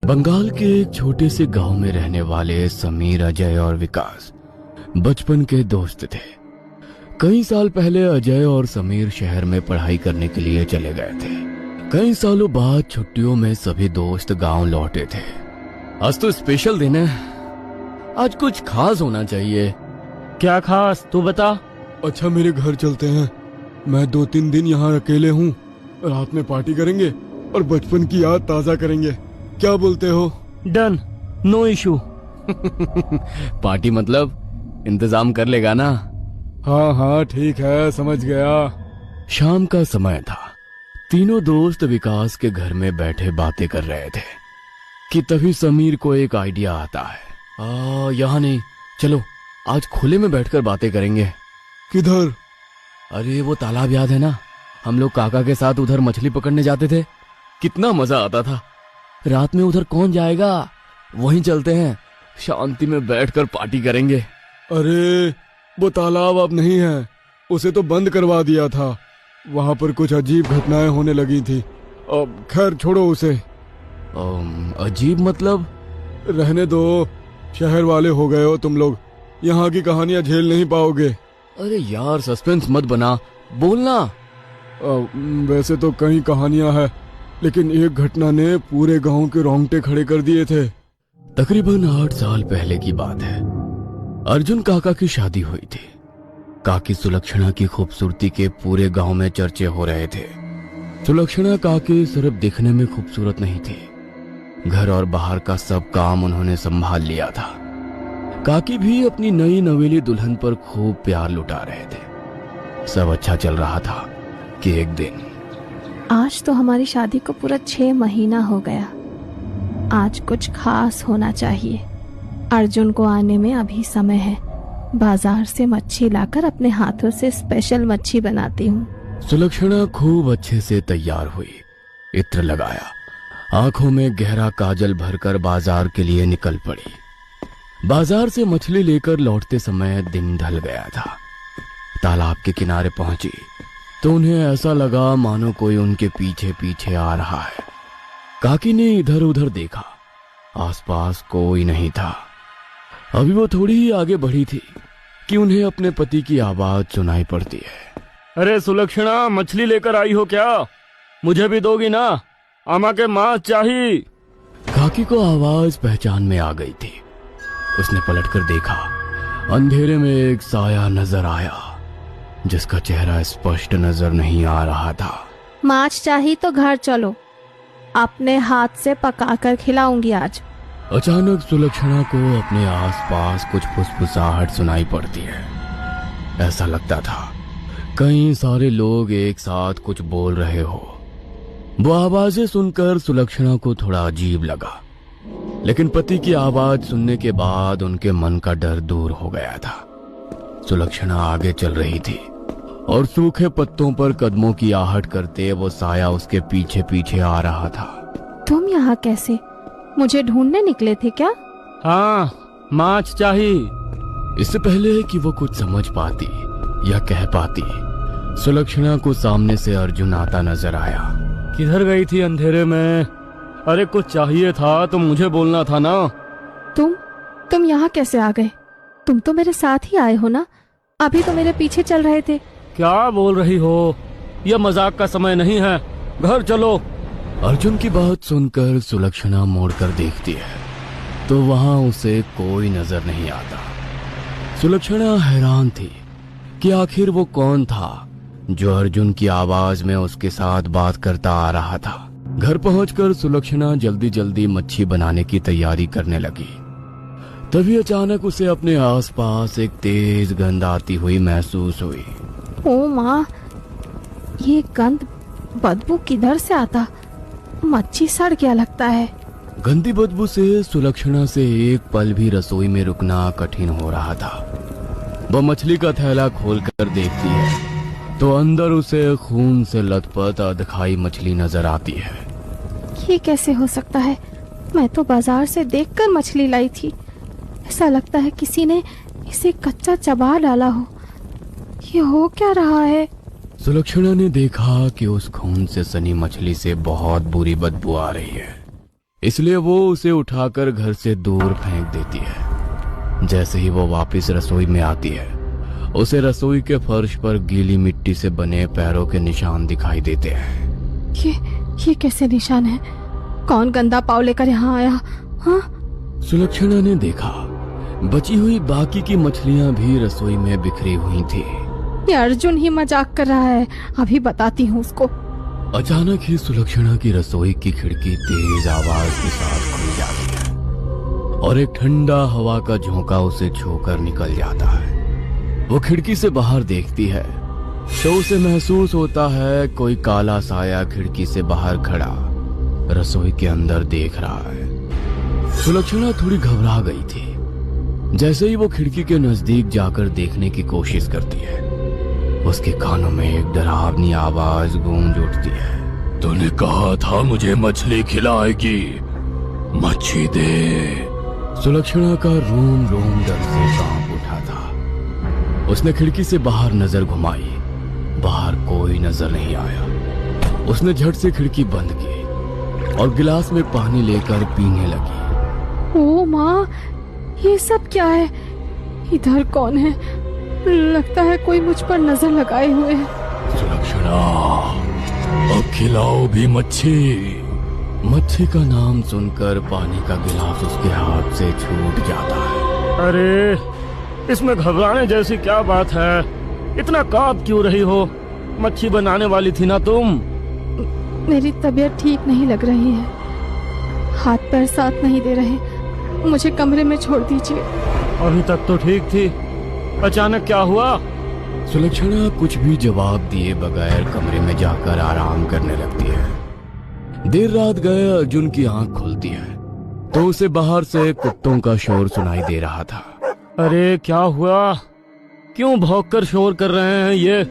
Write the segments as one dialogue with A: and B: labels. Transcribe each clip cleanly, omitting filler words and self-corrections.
A: बंगाल के एक छोटे से गांव में रहने वाले समीर, अजय और विकास बचपन के दोस्त थे। कई साल पहले अजय और समीर शहर में पढ़ाई करने के लिए चले गए थे। कई सालों बाद छुट्टियों में सभी दोस्त गांव लौटे थे। आज तो स्पेशल दिन है, आज कुछ खास होना चाहिए।
B: क्या खास, तू बता।
C: अच्छा, मेरे घर चलते हैं। मैं 2-3 दिन यहाँ अकेले हूँ। रात में पार्टी करेंगे और बचपन की याद ताजा करेंगे। क्या बोलते हो?
B: Done, no issue.
A: पार्टी मतलब इंतजाम कर लेगा ना?
C: हाँ हाँ ठीक है, समझ गया।
A: शाम का समय था। तीनों दोस्त विकास के घर में बैठे बातें कर रहे थे कि तभी समीर को एक आइडिया आता है। यहाँ नहीं, चलो आज खुले में बैठकर बातें करेंगे।
C: किधर?
A: अरे वो तालाब याद है ना, हम लोग काका के साथ उधर मछली पकड़ने जाते थे। कितना मजा आता था। रात में उधर कौन जाएगा, वहीं चलते हैं, शांति में बैठकर पार्टी करेंगे।
C: अरे वो तालाब अब नहीं है, उसे तो बंद करवा दिया था। वहाँ पर कुछ अजीब घटनाएं होने लगी थी। अब खैर छोड़ो उसे।
A: अजीब मतलब?
C: रहने दो, शहर वाले हो गए हो तुम लोग, यहाँ की कहानियां झेल नहीं पाओगे।
A: अरे यार सस्पेंस मत बना, बोलना।
C: वैसे तो कई कहानियां हैं, लेकिन एक घटना ने पूरे गांव के रोंगटे खड़े कर दिए थे।
A: तकरीबन 8 साल पहले की बात है। अर्जुन काका की शादी हुई थी। काकी सुलक्षणा की खूबसूरती के पूरे गांव में चर्चे हो रहे थे। सुलक्षणा काकी सिर्फ दिखने में खूबसूरत नहीं थी, घर और बाहर का सब काम उन्होंने संभाल लिया था। काकी भी अपनी नई नवेली दुल्हन पर खूब प्यार लुटा रहे थे। सब अच्छा चल रहा था कि एक दिन,
D: आज तो हमारी शादी को पूरा 6 महीना हो गया। आज कुछ खास होना चाहिए। अर्जुन को आने में अभी समय है। बाजार से मच्छी लाकर अपने हाथों से स्पेशल मच्छी बनाती हूँ।
A: सुलक्षणा खूब अच्छे से तैयार हुई, इत्र लगाया, आंखों में गहरा काजल भरकर बाजार के लिए निकल पड़ी। बाजार से मछली लेकर लौटते समय दिन ढल गया था। तालाब के किनारे पहुंची तो उन्हें ऐसा लगा मानो कोई उनके पीछे पीछे आ रहा है। काकी ने इधर उधर देखा, आसपास कोई नहीं था। अभी वो थोड़ी ही आगे बढ़ी थी कि उन्हें अपने पति की आवाज सुनाई पड़ती है।
B: अरे सुलक्षणा, मछली लेकर आई हो क्या? मुझे भी दोगी ना? आमा के मांस चाहिए।
A: काकी को आवाज पहचान में आ गई थी। उसने पलटकर देखा, अंधेरे में एक साया नजर आया जिसका चेहरा स्पष्ट नजर नहीं आ रहा था।
D: माछ चाहिए तो घर चलो, अपने हाथ से पकाकर खिलाऊंगी आज।
A: अचानक सुलक्षणा को अपने आसपास कुछ फुसफुसाहट सुनाई पड़ती है। ऐसा लगता था कई सारे लोग एक साथ कुछ बोल रहे हो। वो आवाजें सुनकर सुलक्षणा को थोड़ा अजीब लगा, लेकिन पति की आवाज सुनने के बाद उनके मन का डर दूर हो गया था। सुलक्षणा आगे चल रही थी और सूखे पत्तों पर कदमों की आहट करते वो साया उसके पीछे पीछे आ रहा था।
D: तुम यहाँ कैसे? मुझे ढूंढने निकले थे क्या?
B: हाँ, माछ चाहिए।
A: इससे पहले कि वो कुछ समझ पाती या कह पाती, सुलक्षणा को सामने से अर्जुन आता नजर आया।
B: किधर गई थी अंधेरे में? अरे कुछ चाहिए था तो मुझे बोलना था ना।
D: तुम यहाँ कैसे आ गए? तुम तो मेरे साथ ही आए हो ना? अभी तो मेरे पीछे चल रहे थे।
B: क्या बोल रही हो? यह मजाक का समय नहीं है, घर चलो।
A: अर्जुन की बात सुनकर सुलक्षणा मोड़कर देखती है तो वहां उसे कोई नजर नहीं आता। सुलक्षणा हैरान थी कि आखिर वो कौन था जो अर्जुन की आवाज में उसके साथ बात करता आ रहा था। घर पहुंचकर सुलक्षणा जल्दी जल्दी मच्छी बनाने की तैयारी करने लगी। तभी अचानक उसे अपने आसपास एक तेज गंध आती हुई महसूस हुई।
D: ओ माँ, ये गंध, बदबू किधर से आता? मच्छी सड़ गया लगता है।
A: गंदी बदबू से सुलक्षणा से एक पल भी रसोई में रुकना कठिन हो रहा था। वह मछली का थैला खोलकर देखती है तो अंदर उसे खून से लथपथ अधखाई मछली नजर आती है।
D: ये कैसे हो सकता है? मैं तो बाजार से देखकर मछली लाई थी। ऐसा लगता है किसी ने इसे कच्चा चबा डाला हो। ये हो क्या रहा है?
A: सुलक्षणा ने देखा कि उस खून से सनी मछली से बहुत बुरी बदबू आ रही है। इसलिए वो उसे उठाकर घर से दूर फेंक देती है। जैसे ही वो वापस रसोई में आती है, उसे रसोई के फर्श पर गीली मिट्टी से बने पैरों के निशान दिखाई देते हैं।
D: ये कैसे निशान है? कौन गंदा पाव लेकर यहाँ आया? हाँ?
A: सुलक्षणा ने देखा बची हुई बाकी की मछलियां भी रसोई में बिखरी हुई थी।
D: ये अर्जुन ही मजाक कर रहा है, अभी बताती हूँ उसको।
A: अचानक ही सुलक्षणा की रसोई की खिड़की तेज आवाज के साथ खुल जाती है और एक ठंडा हवा का झोंका उसे छूकर निकल जाता है। वो खिड़की से बाहर देखती है तो उसे महसूस होता है कोई काला साया खिड़की से बाहर खड़ा रसोई के अंदर देख रहा है। सुलक्षणा थोड़ी घबरा गई थी। जैसे ही वो खिड़की के नजदीक जाकर देखने की कोशिश करती है, उसके कानों में एक डरावनी आवाज गूंज उठती है। तूने कहा था मुझे मछली खिलाएगी, मच्छी दे। सुलक्षणा का रोम रोम डर से कांप उठा था। उसने खिड़की से बाहर नजर घुमाई, बाहर कोई नजर नहीं आया। उसने झट से खिड़की बंद की और गिलास में पानी लेकर पीने लगी।
D: ओ माँ, ये सब क्या है? इधर कौन है? लगता है कोई मुझ पर नजर लगाए हुए है।
A: सुलक्षणा, अब खिलाओ भी मच्छी। मच्छी का नाम सुनकर पानी का गिलास उसके हाथ से छूट जाता है।
B: अरे इसमें घबराने जैसी क्या बात है? इतना कांप क्यों रही हो? मच्छी बनाने वाली थी ना तुम?
D: मेरी तबीयत ठीक नहीं लग रही है, हाथ पैर साथ नहीं दे रहे, मुझे कमरे में छोड़ दीजिए।
B: अभी तक तो ठीक थी, अचानक क्या हुआ?
A: सुलक्षणा कुछ भी जवाब दिए बगैर कमरे में जाकर आराम करने लगती है। देर रात गए अर्जुन की आंख खुलती है तो उसे बाहर से कुत्तों का शोर सुनाई दे रहा था।
B: अरे क्या हुआ? क्यों भौंककर शोर कर रहे हैं ये?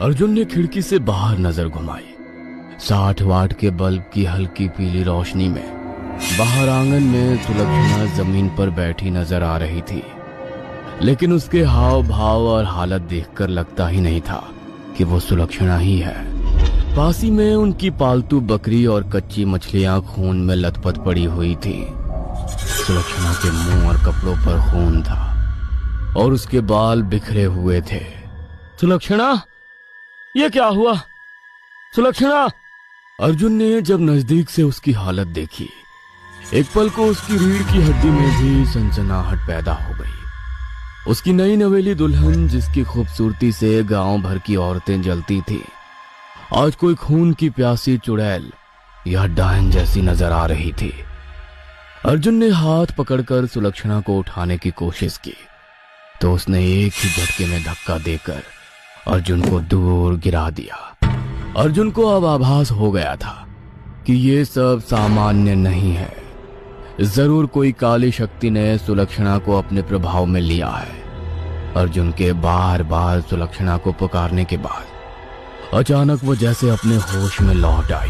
A: अर्जुन ने खिड़की से बाहर नजर घुमाई। 60 वाट के बल्ब की हल्की पीली रोशनी में बाहर आंगन में सुलक्षणा जमीन पर बैठी नजर आ रही थी, लेकिन उसके हाव भाव और हालत देखकर लगता ही नहीं था कि वो सुलक्षणा ही है। पास ही में उनकी पालतू बकरी और कच्ची मछलियां खून में लथपथ पड़ी हुई थी। सुलक्षणा के मुंह और कपड़ों पर खून था और उसके बाल बिखरे हुए थे।
B: सुलक्षणा, ये क्या हुआ? सुलक्षणा!
A: अर्जुन ने जब नजदीक से उसकी हालत देखी, एक पल को उसकी रीढ़ की हड्डी में भी सनसनाहट पैदा हो गई। उसकी नई नवेली दुल्हन, जिसकी खूबसूरती से गांव भर की औरतें जलती थी, आज कोई खून की प्यासी चुड़ैल या डायन जैसी नजर आ रही थी। अर्जुन ने हाथ पकड़कर सुलक्षणा को उठाने की कोशिश की तो उसने एक ही झटके में धक्का देकर अर्जुन को दूर गिरा दिया। अर्जुन को अब आभास हो गया था कि ये सब सामान्य नहीं है। जरूर कोई काली शक्ति ने सुलक्षणा को अपने प्रभाव में लिया है। अर्जुन के बार बार सुलक्षणा को पुकारने के बाद अचानक वो जैसे अपने होश में लौट आई।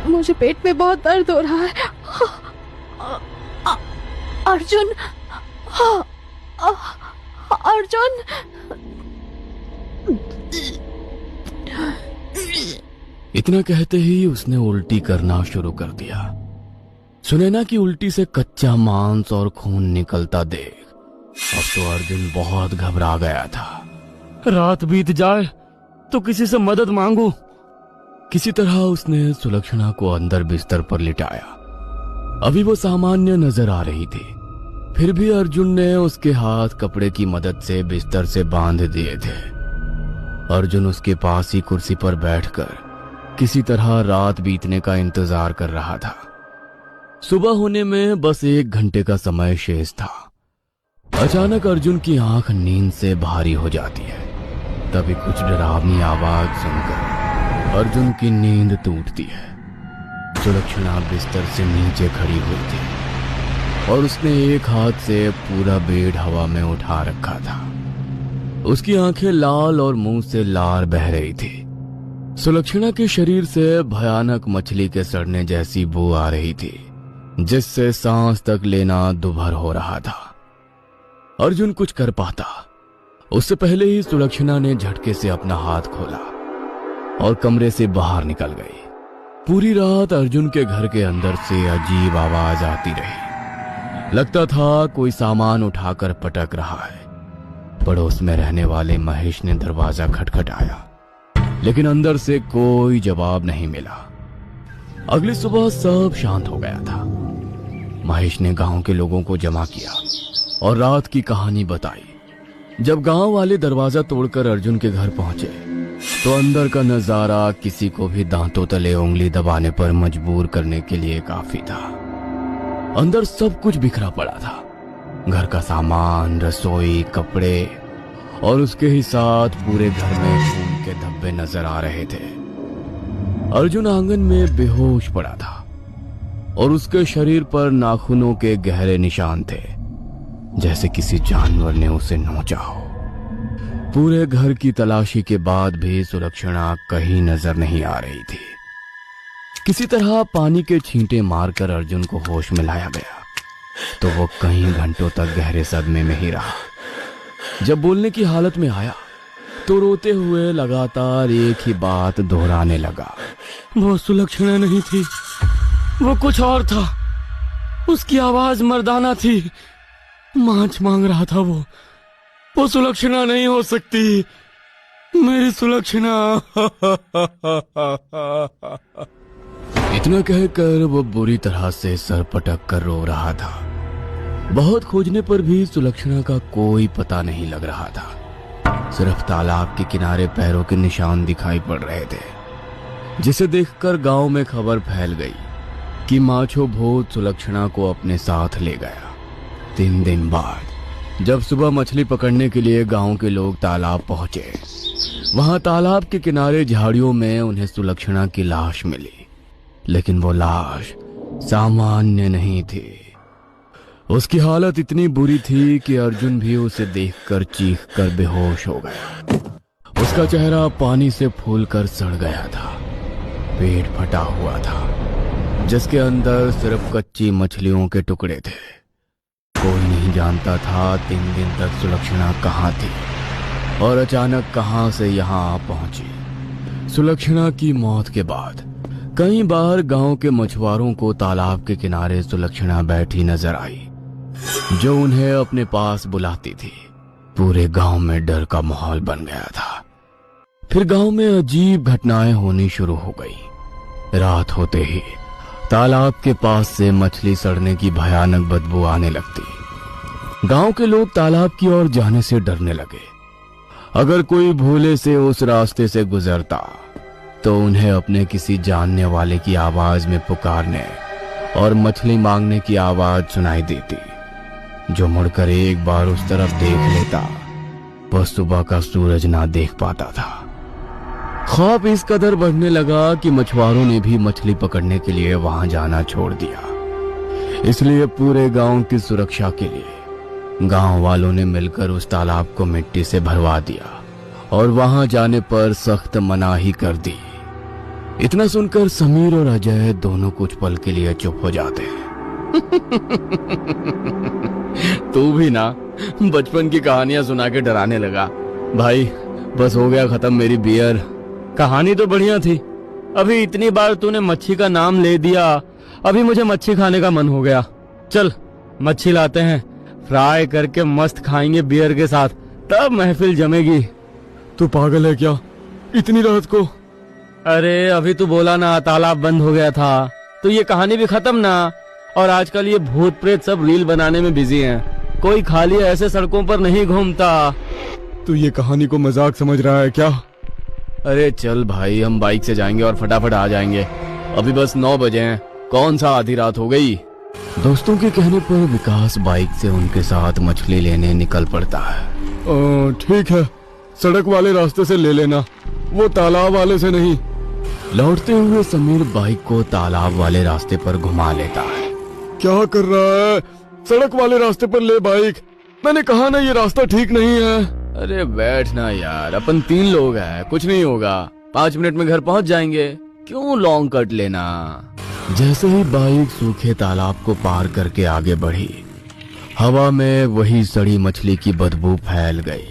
D: मुझे पेट में बहुत दर्द हो रहा है। अर्जुन, अर्जुन!
A: इतना कहते ही उसने उल्टी करना शुरू कर दिया। सुनैना की उल्टी से कच्चा मांस और खून निकलता देख अब तो अर्जुन बहुत घबरा गया था।
B: रात बीत जाए तो किसी से मदद मांगू।
A: किसी तरह उसने सुलक्षणा को अंदर बिस्तर पर लिटाया। अभी वो सामान्य नजर आ रही थी, फिर भी अर्जुन ने उसके हाथ कपड़े की मदद से बिस्तर से बांध दिए थे। अर्जुन उसके पास ही कुर्सी पर बैठकर किसी तरह रात बीतने का इंतजार कर रहा था। सुबह होने में बस 1 घंटे का समय शेष था। अचानक अर्जुन की आंख नींद से भारी हो जाती है। तभी कुछ डरावनी आवाज सुनकर अर्जुन की नींद टूटती है। सुलक्षणा बिस्तर से नीचे खड़ी हुई थी और उसने एक हाथ से पूरा बेड हवा में उठा रखा था। उसकी आंखें लाल और मुंह से लार बह रही थी। सुलक्षणा के शरीर से भयानक मछली के सड़ने जैसी बू आ रही थी, जिससे सांस तक लेना दुभर हो रहा था। अर्जुन कुछ कर पाता उससे पहले ही सुलक्षणा ने झटके से अपना हाथ खोला और कमरे से बाहर निकल गई। पूरी रात अर्जुन के घर के अंदर से अजीब आवाज आती रही। लगता था कोई सामान उठाकर पटक रहा है। पड़ोस में रहने वाले महेश ने दरवाजा खटखटाया, लेकिन अंदर से कोई जवाब नहीं मिला। अगली सुबह सब शांत हो गया था। महेश ने गांव के लोगों को जमा किया और रात की कहानी बताई। जब गांव वाले दरवाजा तोड़कर अर्जुन के घर पहुंचे तो अंदर का नजारा किसी को भी दांतों तले उंगली दबाने पर मजबूर करने के लिए काफी था। अंदर सब कुछ बिखरा पड़ा था। घर का सामान, रसोई, कपड़े और उसके ही साथ पूरे घर में खून के धब्बे नजर आ रहे थे। अर्जुन आंगन में बेहोश पड़ा था और उसके शरीर पर नाखूनों के गहरे निशान थे, जैसे किसी जानवर ने उसे नोचा हो। पूरे घर की तलाशी के बाद भी सुलक्षणा कहीं नजर नहीं आ रही थी। किसी तरह पानी के छींटे मारकर अर्जुन को होश में लाया गया तो वो कई घंटों तक गहरे सदमे में ही रहा। जब बोलने की हालत में आया तो रोते हुए लगातार एक ही बात दोहराने लगा।
B: वो सुलक्षणा नहीं थी, वो कुछ और था। उसकी आवाज मर्दाना थी। मांच मांग रहा था वो सुलक्षणा नहीं हो सकती, मेरी सुलक्षणा।
A: इतना कहकर वो बुरी तरह से सर पटक कर रो रहा था। बहुत खोजने पर भी सुलक्षणा का कोई पता नहीं लग रहा था। सिर्फ तालाब के किनारे पैरों के निशान दिखाई पड़ रहे थे, जिसे देखकर गांव में खबर फैल गई कि माछो भूत सुलक्षणा को अपने साथ ले गया। 3 दिन बाद जब सुबह मछली पकड़ने के लिए गांव के लोग तालाब पहुंचे, वहां तालाब के किनारे झाड़ियों में उन्हें सुलक्षणा की लाश मिली, लेकिन वो लाश सामान्य नहीं थी। उसकी हालत इतनी बुरी थी कि अर्जुन भी उसे देखकर चीखकर बेहोश हो गया। उसका चेहरा पानी से फूलकर सड़ गया था। पेट फटा हुआ था, जिसके अंदर सिर्फ कच्ची मछलियों के टुकड़े थे। कोई नहीं जानता था 3 दिन तक सुलक्षणा कहाँ थी और अचानक कहां से यहां आ पहुंची। सुलक्षणा की मौत के बाद कई बार गांव के मछुआरों को तालाब के किनारे सुलक्षणा बैठी नजर आई, जो उन्हें अपने पास बुलाती थी। पूरे गांव में डर का माहौल बन गया था। फिर गांव में अजीब घटनाएं होनी शुरू हो गई। रात होते ही तालाब के पास से मछली सड़ने की भयानक बदबू आने लगती। गांव के लोग तालाब की ओर जाने से डरने लगे। अगर कोई भूले से उस रास्ते से गुजरता तो उन्हें अपने किसी जानने वाले की आवाज में पुकारने और मछली मांगने की आवाज सुनाई देती। जो मुड़कर एक बार उस तरफ देख लेता, वह सुबह का सूरज ना देख पाता था। खौफ इस कदर बढ़ने लगा कि मछुआरों ने भी मछली पकड़ने के लिए वहां जाना छोड़ दिया। इसलिए पूरे गांव की सुरक्षा के लिए गांव वालों ने मिलकर उस तालाब को मिट्टी से भरवा दिया और वहां जाने पर सख्त मनाही कर दी। इतना सुनकर समीर और अजय दोनों कुछ पल के लिए चुप हो जाते हैं। तू भी ना बचपन की कहानियां सुना के डराने लगा। भाई बस हो गया खत्म मेरी बियर।
B: कहानी तो बढ़िया थी। अभी इतनी बार तूने मच्छी का नाम ले दिया, अभी मुझे मच्छी खाने का मन हो गया। चल मच्छी लाते हैं, फ्राई करके मस्त खाएंगे बियर के साथ, तब महफिल जमेगी।
C: तू पागल है क्या इतनी रात को?
B: अरे अभी तू बोला ना तालाब बंद हो गया था, तो ये कहानी भी खत्म ना। और आजकल ये भूत प्रेत सब रील बनाने में बिजी हैं। कोई खाली ऐसे सड़कों पर नहीं घूमता।
C: तू ये कहानी को मजाक समझ रहा है क्या?
A: अरे चल भाई, हम बाइक से जाएंगे और फटाफट आ जाएंगे। अभी बस 9 बजे हैं, कौन सा आधी रात हो गई। दोस्तों के कहने पर विकास बाइक से उनके साथ मछली लेने निकल पड़ता है।
C: ठीक है, सड़क वाले रास्ते से ले लेना, वो तालाब वाले से नहीं।
A: लौटते हुए समीर बाइक को तालाब वाले रास्ते पर घुमा लेता है।
C: क्या कर रहा है? सड़क वाले रास्ते पर ले बाइक। मैंने कहा ना ये रास्ता ठीक नहीं है।
A: अरे बैठ ना यार, अपन 3 लोग हैं, कुछ नहीं होगा। 5 मिनट में घर पहुंच जाएंगे, क्यों लॉन्ग कट लेना। जैसे ही बाइक सूखे तालाब को पार करके आगे बढ़ी, हवा में वही सड़ी मछली की बदबू फैल गई।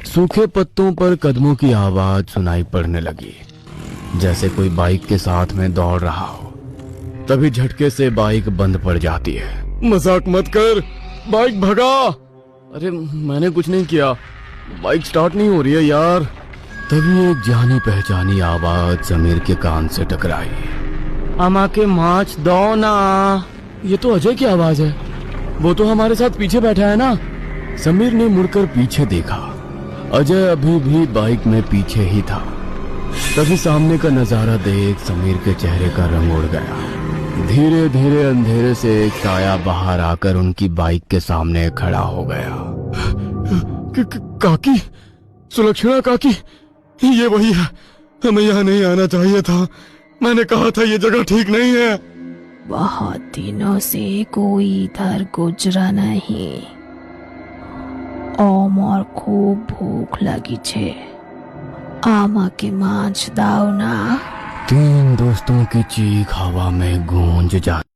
A: सूखे पत्तों पर कदमों की आवाज सुनाई पड़ने लगी। जैसे कोई बाइक के साथ में दौड़ रहा हो। तभी झटके से बाइक बंद पड़ जाती है।
C: मजाक मत कर, बाइक भगा।
A: अरे मैंने कुछ नहीं किया, बाइक स्टार्ट नहीं हो रही है यार। तभी एक जानी पहचानी आवाज समीर के कान से टकराई।
B: अमा के माछ दो ना।
A: ये तो अजय की आवाज है, वो तो हमारे साथ पीछे बैठा है ना। समीर ने मुड़कर पीछे देखा, अजय अभी भी बाइक में पीछे ही था। तभी सामने का नजारा देख समीर के चेहरे का रंग उड़ गया। धीरे धीरे अंधेरे से एक साया बाहर आकर उनकी बाइक के सामने खड़ा हो गया।
C: काकी, सुलक्षणा काकी, ये वही है। हमें यहाँ नहीं आना चाहिए था। मैंने कहा था ये जगह ठीक नहीं है।
D: बहुत दिनों से कोई इधर गुजरा नहीं। और खूब भूख लगी छे। आमा के माछ दाओ ना।
A: 3 दोस्तों की चीख हवा में गूंज जाती।